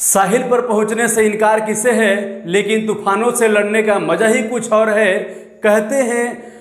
साहिल पर पहुंचने से इनकार किसे है, लेकिन तूफानों से लड़ने का मजा ही कुछ और है। कहते हैं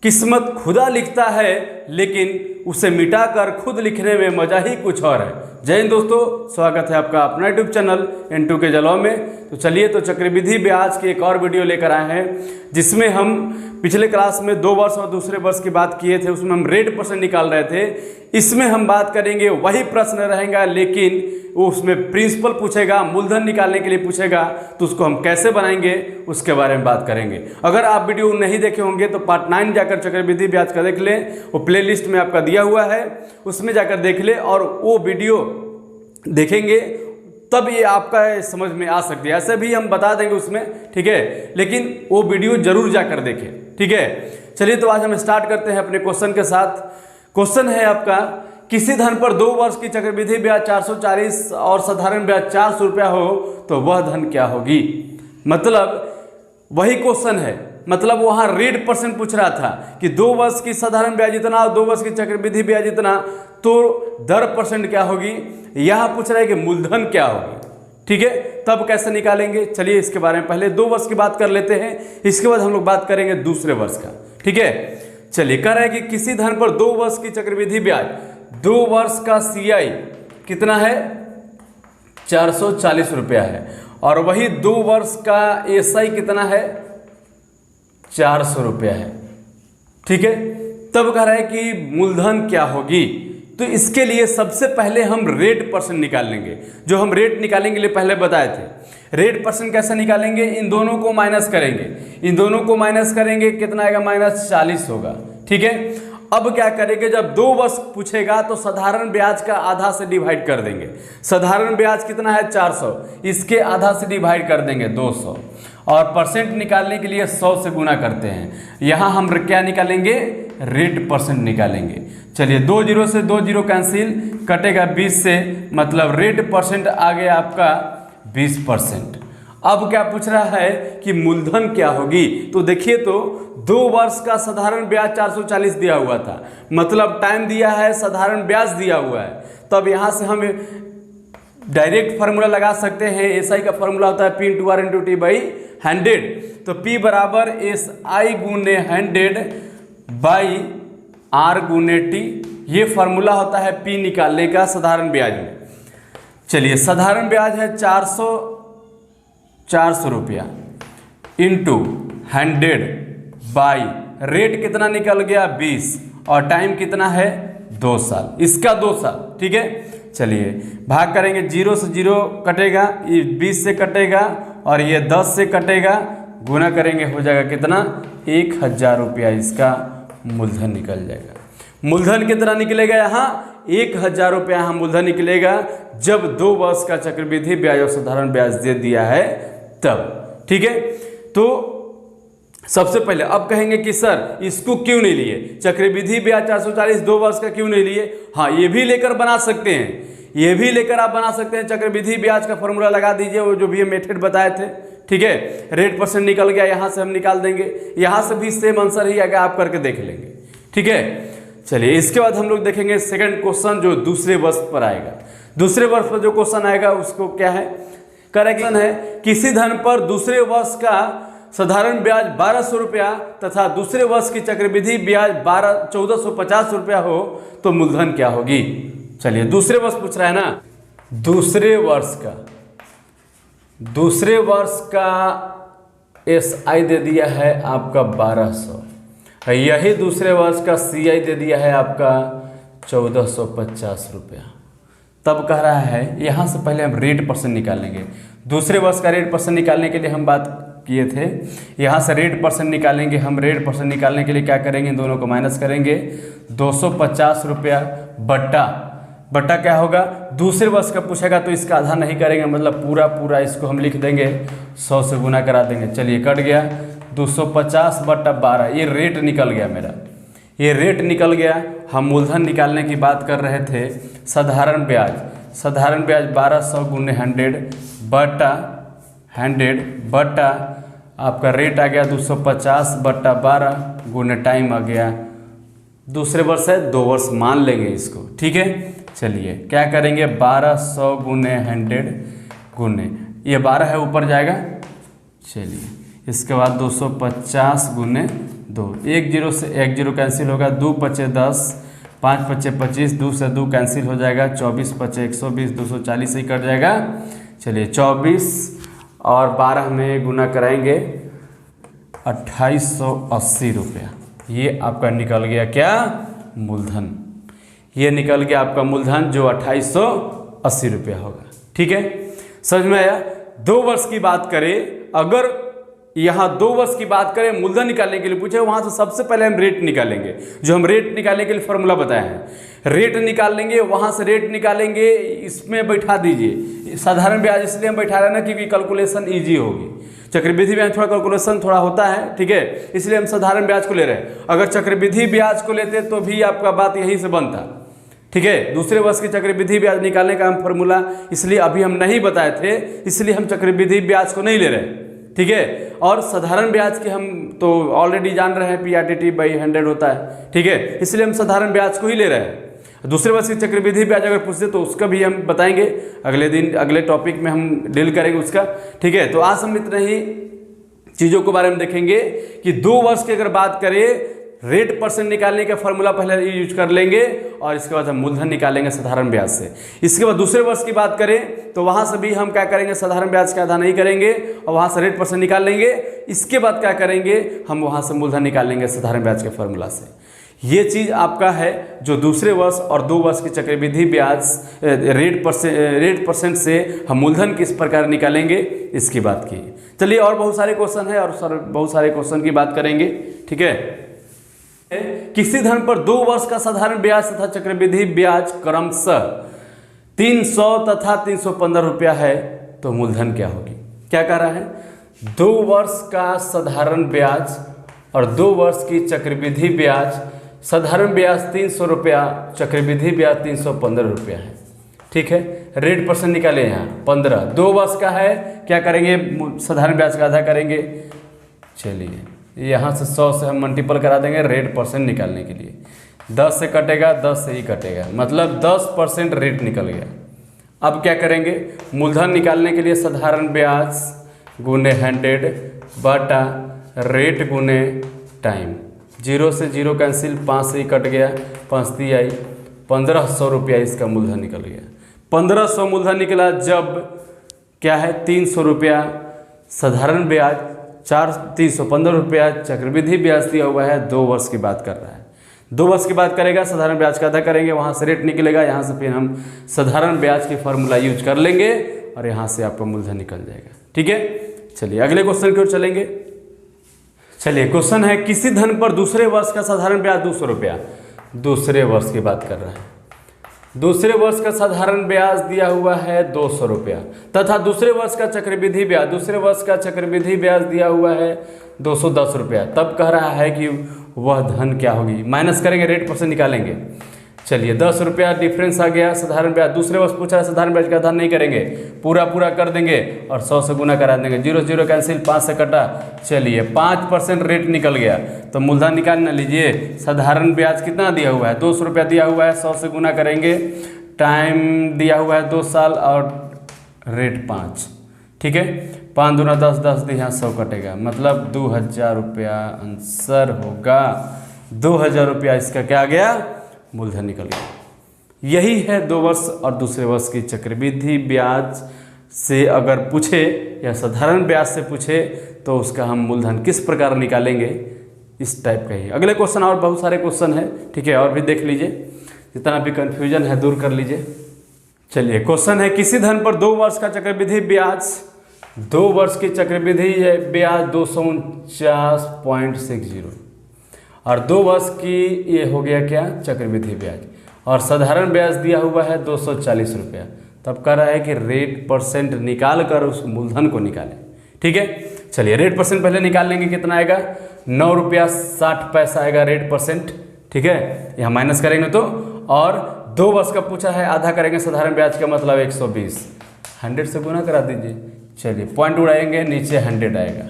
किस्मत खुदा लिखता है, लेकिन उसे मिटाकर खुद लिखने में मजा ही कुछ और है। जय हिंद दोस्तों, स्वागत है आपका अपना यूट्यूब चैनल N2 के जलवा में। तो चलिए तो चक्रवृद्धि ब्याज की एक और वीडियो लेकर आए हैं, जिसमें हम पिछले क्लास में 2 वर्ष और दूसरे वर्ष की बात किए थे, उसमें हम रेट परसेंट निकाल रहे थे। इसमें हम बात करेंगे, वही प्रश्न रहेगा, लेकिन उसमें प्रिंसिपल पूछेगा, मूलधन निकालने के लिए पूछेगा, तो उसको हम कैसे बनाएंगे उसके बारे में बात करेंगे। अगर आप वीडियो नहीं देखे होंगे तो पार्ट 9 जाकर चक्रवृद्धि ब्याज का देख लें, वो प्लेलिस्ट में आपका दिया हुआ है, उसमें जाकर देख लें और वो वीडियो देखेंगे तब ये आपका समझ में आ सकती है। ऐसे भी हम बता देंगे उसमें, ठीक है, लेकिन वो वीडियो जरूर जाकर देखें, ठीक है। चलिए तो आज हम स्टार्ट करते हैं अपने क्वेश्चन के साथ। क्वेश्चन है आपका, किसी धन पर 2 वर्ष की चक्रवृद्धि ब्याज 440 और साधारण ब्याज 400 रुपया हो तो वह धन क्या होगी। मतलब वही क्वेश्चन है, मतलब वहाँ रेट परसेंट पूछ रहा था कि 2 वर्ष की साधारण ब्याज इतना और 2 वर्ष की चक्रवृद्धि ब्याज इतना, तो दर परसेंट क्या होगी। यहाँ पूछ रहा है कि मूलधन क्या होगी, ठीक है। तब कैसे निकालेंगे, चलिए इसके बारे में पहले 2 वर्ष की बात कर लेते हैं, इसके बाद हम लोग बात करेंगे दूसरे वर्ष का, ठीक है। चलिए, कह रहा है कि किसी धन पर 2 वर्ष की चक्रवृद्धि ब्याज, 2 वर्ष का CI कितना है, 440 रुपया है, और वही 2 वर्ष का SI कितना है, 400 रुपया है, ठीक है। तब कह रहा है कि मूलधन क्या होगी। तो इसके लिए सबसे पहले हम रेट परसेंट निकाल लेंगे। जो हम रेट निकालेंगे लिए पहले बताए थे, रेट परसेंट कैसे निकालेंगे, इन दोनों को माइनस करेंगे, इन दोनों को माइनस करेंगे, कितना आएगा, -40 होगा, ठीक है। अब क्या करेंगे, जब 2 वर्ष पूछेगा तो साधारण ब्याज का आधा से डिवाइड कर देंगे। साधारण ब्याज कितना है, 400, इसके आधा से डिवाइड कर देंगे 200, और परसेंट निकालने के लिए 100 से गुना करते हैं। यहाँ हम क्या निकालेंगे, रेट परसेंट निकालेंगे। चलिए, 2 0 से 2 0 कैंसिल, कटेगा 20 से, मतलब रेट परसेंट आ गया आपका 20%। अब क्या पूछ रहा है कि मूलधन क्या होगी। तो देखिए, तो 2 वर्ष का साधारण ब्याज 440 दिया हुआ था, मतलब टाइम दिया है, साधारण ब्याज दिया हुआ है। तब यहाँ से हम डायरेक्ट फार्मूला लगा सकते हैं। SI का फार्मूला होता है P × R × T / 100। तो P बराबर SI गुने 100 बाई R गुने T, ये फार्मूला होता है P निकालने का साधारण ब्याज में। चलिए, साधारण ब्याज है 400 रुपया इंटू 100 बाई रेट कितना निकल गया, 20, और टाइम कितना है, 2 साल, इसका 2 साल, ठीक है। चलिए, भाग करेंगे, 0 से 0 कटेगा, ये 20 से कटेगा, और ये 10 से कटेगा, गुना करेंगे, हो जाएगा कितना, 1000 रुपया इसका मूलधन निकल जाएगा। मूलधन कितना निकलेगा, यहाँ 1000 रुपया यहाँ मूलधन निकलेगा, जब 2 वर्ष का चक्रवृद्धि ब्याज और साधारण ब्याज दे दिया है तब, ठीक है। तो सबसे पहले अब कहेंगे कि सर इसको क्यों नहीं लिए, चक्रवृद्धि ब्याज 440 2 वर्ष का क्यों नहीं लिए। हाँ, ये भी लेकर बना सकते हैं, ये भी लेकर आप बना सकते हैं। चक्रवृद्धि ब्याज का फॉर्मूला लगा दीजिए, वो जो भी मेथड बताए थे, ठीक है। रेट परसेंट निकल गया, यहाँ से हम निकाल देंगे, यहाँ से भी सेम आंसर ही आएगा, आप करके देख लेंगे, ठीक है। चलिए, इसके बाद हम लोग देखेंगे सेकंड क्वेश्चन, जो दूसरे वर्ष पर आएगा। दूसरे वर्ष पर जो क्वेश्चन आएगा उसको क्या है, करेक्शन है, किसी धन पर दूसरे वर्ष का साधारण ब्याज 1200 रुपया तथा दूसरे वर्ष की चक्रवृद्धि ब्याज 1450 रुपया हो तो मूलधन क्या होगी। चलिए, दूसरे वर्ष पूछ रहा है ना, दूसरे वर्ष का SI दे दिया है आपका 1200, यही दूसरे वर्ष का CI दे दिया है आपका 1450 रुपया। तब कह रहा है, यहाँ से पहले हम रेट परसेंट निकालेंगे। दूसरे वर्ष का रेट परसेंट निकालने के लिए हम बात किए थे, यहाँ से रेट परसेंट निकालेंगे हम। रेट परसेंट निकालने के लिए क्या करेंगे, दोनों को माइनस करेंगे, 250 रुपया बट्टा क्या होगा, दूसरे वर्ष का पूछेगा तो इसका आधा नहीं करेंगे, मतलब पूरा इसको हम लिख देंगे, 100 से गुना करा देंगे। चलिए, कट गया, 250 बट्टा 12, ये रेट निकल गया मेरा, ये रेट निकल गया। हम मूलधन निकालने की बात कर रहे थे, साधारण ब्याज 1200 गुने 100 बट्टा आपका रेट आ गया 250 बट्टा 12 गुने टाइम आ गया, दूसरे वर्ष है 2 वर्ष मान लेंगे इसको, ठीक है। चलिए, क्या करेंगे, 1200 गुने 100 गुने ये 12 है, ऊपर जाएगा। चलिए इसके बाद 250 गुने 2, 1 0 से 1 0 कैंसिल होगा, 2 पचे 10, 5 पचे 25, 2 से 2 कैंसिल हो जाएगा, 24 पचे 120, 240 से ही कट जाएगा। चलिए 24 और 12 में गुना कराएंगे 2880 रुपया। ये आपका निकल गया क्या? मूलधन। ये निकल गया आपका मूलधन जो 2880 रुपया होगा। ठीक है, समझ में आया? 2 वर्ष की बात करें, अगर यहाँ 2 वर्ष की बात करें मूलधन निकालने के लिए पूछे, वहाँ से सबसे पहले हम रेट निकालेंगे, जो हम रेट निकालने के लिए फॉर्मूला बताए हैं। रेट निकाल लेंगे, वहाँ से रेट निकालेंगे, इसमें बैठा दीजिए साधारण ब्याज, इसलिए हम बैठा रहे हैं ना क्योंकि कैलकुलेशन ईजी होगी। चक्रवृद्धि ब्याज थोड़ा कैलकुलेशन थोड़ा होता है, ठीक है, इसलिए हम साधारण ब्याज को ले रहे हैं। अगर चक्रवृद्धि ब्याज को लेते तो भी आपका बात यहीं से बनता। ठीक है, दूसरे वर्ष की चक्रवृद्धि ब्याज निकालने का हम फॉर्मूला इसलिए अभी हम नहीं बताए थे, इसलिए हम चक्रवृद्धि ब्याज को नहीं ले रहे। ठीक है, और साधारण ब्याज के हम तो ऑलरेडी जान रहे हैं PRTT/100 होता है। ठीक है, इसलिए हम साधारण ब्याज को ही ले रहे हैं। दूसरे वर्ष की चक्रवृद्धि ब्याज अगर पूछते तो उसका भी हम बताएंगे अगले दिन, अगले टॉपिक में हम डील करेंगे उसका। ठीक है, तो आज हम इतने ही चीज़ों के बारे में देखेंगे कि 2 वर्ष की अगर बात करें, रेट परसेंट निकालने का फॉर्मूला पहले यूज कर लेंगे और इसके बाद हम मूलधन निकालेंगे साधारण ब्याज से। इसके बाद दूसरे वर्ष की बात करें तो वहाँ से भी हम क्या करेंगे, साधारण ब्याज का आधा नहीं करेंगे और वहाँ से रेट परसेंट निकाल लेंगे। इसके बाद क्या करेंगे, हम वहाँ से मूलधन निकाल लेंगे साधारण ब्याज के फॉर्मूला से। ये चीज़ आपका है जो दूसरे वर्ष और 2 वर्ष की चक्रवृद्धि ब्याज रेट परसेंट से हम मूलधन किस प्रकार निकालेंगे इसकी बात की। चलिए और बहुत सारे क्वेश्चन है और बहुत सारे क्वेश्चन की बात करेंगे। ठीक है, किसी धन पर 2 वर्ष का साधारण ब्याज तथा चक्रवृद्धि ब्याज क्रमशः 300 तथा 315 रुपया है तो मूलधन क्या होगी? क्या कह रहा है? 2 वर्ष का साधारण ब्याज और 2 वर्ष की चक्रवृद्धि ब्याज, साधारण ब्याज 300 रुपया, चक्रवृद्धि ब्याज 315 रुपया है। ठीक है, रेट परसेंट निकाले यहाँ 15, 2 वर्ष का है, क्या करेंगे, साधारण ब्याज का आधा करेंगे। चलिए यहाँ से 100 से हम मल्टीपल करा देंगे रेट परसेंट निकालने के लिए, 10 से कटेगा, 10 से ही कटेगा, मतलब 10% रेट निकल गया। अब क्या करेंगे, मूलधन निकालने के लिए साधारण ब्याज गुने 100 बटा रेट गुने टाइम, 0 से 0 कैंसिल, 5 से ही कट गया, 5 दी आई, 1500 रुपया इसका मूलधन निकल गया। 1500 मूलधन निकला जब क्या है, 300 रुपया साधारण ब्याज, 315 रुपया चक्रवृद्धि ब्याज दिया हुआ है। 2 वर्ष की बात कर रहा है, 2 वर्ष की बात करेगा, साधारण ब्याज का अदा करेंगे, वहाँ से रेट निकलेगा, यहाँ से फिर हम साधारण ब्याज की फॉर्मूला यूज कर लेंगे और यहाँ से आपका मूलधन निकल जाएगा। ठीक है, चलिए अगले क्वेश्चन की ओर चलेंगे। चलिए क्वेश्चन है, किसी धन पर दूसरे वर्ष का साधारण ब्याज 200 रुपया, दूसरे वर्ष की बात कर रहा है, दूसरे वर्ष का साधारण ब्याज दिया हुआ है 200 रुपया तथा दूसरे वर्ष का चक्रवृद्धि ब्याज, दूसरे वर्ष का चक्रवृद्धि ब्याज दिया हुआ है 210 रुपया। तब कह रहा है कि वह धन क्या होगी, माइनस करेंगे, रेट परसेंट निकालेंगे। चलिए 10 रुपया डिफरेंस आ गया, साधारण ब्याज दूसरे वर्ष पूछा है, साधारण ब्याज का धन नहीं करेंगे, पूरा कर देंगे और 100 से गुना करा देंगे, 0 0 कैंसिल, 5 से कटा। चलिए 5% रेट निकल गया तो मूलधन निकालना। लीजिए साधारण ब्याज कितना दिया हुआ है, 200 रुपया दिया हुआ है, 100 से गुना करेंगे, टाइम दिया हुआ है 2 साल और रेट 5। ठीक है, 5 दूना 10, 10 दिया 100 कटेगा, मतलब 2000 रुपया आंसर होगा। 2000 रुपया इसका क्या आ गया, मूलधन निकल गया। यही है 2 वर्ष और दूसरे वर्ष की चक्रवृद्धि ब्याज से अगर पूछे या साधारण ब्याज से पूछे तो उसका हम मूलधन किस प्रकार निकालेंगे, इस टाइप का ही। अगले क्वेश्चन और बहुत सारे क्वेश्चन है, ठीक है, और भी देख लीजिए, जितना भी कन्फ्यूजन है दूर कर लीजिए। चलिए क्वेश्चन है, किसी धन पर 2 वर्ष का चक्रवृद्धि ब्याज, 2 वर्ष की चक्रवृद्धि ब्याज 249.60 और 2 वर्ष की ये हो गया क्या, चक्रवृद्धि ब्याज, और साधारण ब्याज दिया हुआ है 240 रुपया। तब कह रहा है कि रेट परसेंट निकाल कर उस मूलधन को निकालें। ठीक है, चलिए रेट परसेंट पहले निकाल लेंगे, कितना आएगा, 9 रुपया 60 पैसा आएगा रेट परसेंट। ठीक है, यहाँ माइनस करेंगे तो, और 2 वर्ष का पूछा है, आधा करेंगे साधारण ब्याज का मतलब 120, 100 से गुना करा दीजिए। चलिए पॉइंट उड़ाएंगे, नीचे 100 आएगा।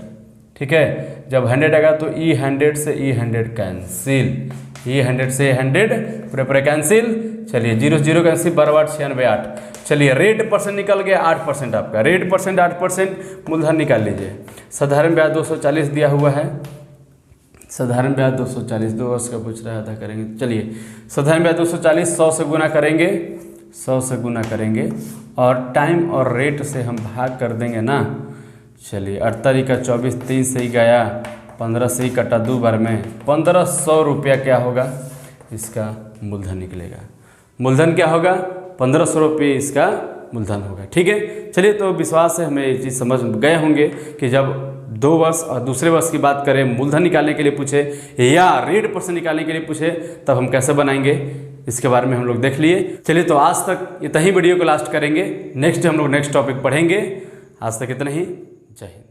ठीक है, जब 100 आएगा तो E100 से E100 कैंसिल, E100 से 100 पूरे पूरे कैंसिल। चलिए 0 0 कैंसिल, 12 8 96 8, चलिए रेट परसेंट निकल गया 8% आपका, रेट परसेंट 8%, मूलधन निकाल लीजिए। साधारण ब्याज 240 दिया हुआ है, साधारण ब्याज 240, 2 वर्ष का पूछ रहा था, करेंगे। चलिए साधारण ब्याज 240 100 से गुना करेंगे, 100 से गुना करेंगे और टाइम और रेट से हम भाग कर देंगे ना। चलिए 48 का 24, 3 से ही गया, 15 से ही कटा 2 बार में, 1500 रुपया क्या होगा इसका मूलधन निकलेगा। मूलधन क्या होगा 1500 रुपये इसका मूलधन होगा। ठीक है, चलिए तो विश्वास है हमें ये चीज़ समझ गए होंगे कि जब 2 वर्ष और दूसरे वर्ष की बात करें, मूलधन निकालने के लिए पूछे या रेट परसेंट निकालने के लिए पूछे, तब हम कैसे बनाएंगे इसके बारे में हम लोग देख लिए। चलिए तो आज तक इतना ही वीडियो को लास्ट करेंगे, नेक्स्ट हम लोग नेक्स्ट टॉपिक पढ़ेंगे। आज तक इतना ही, जय हिंद।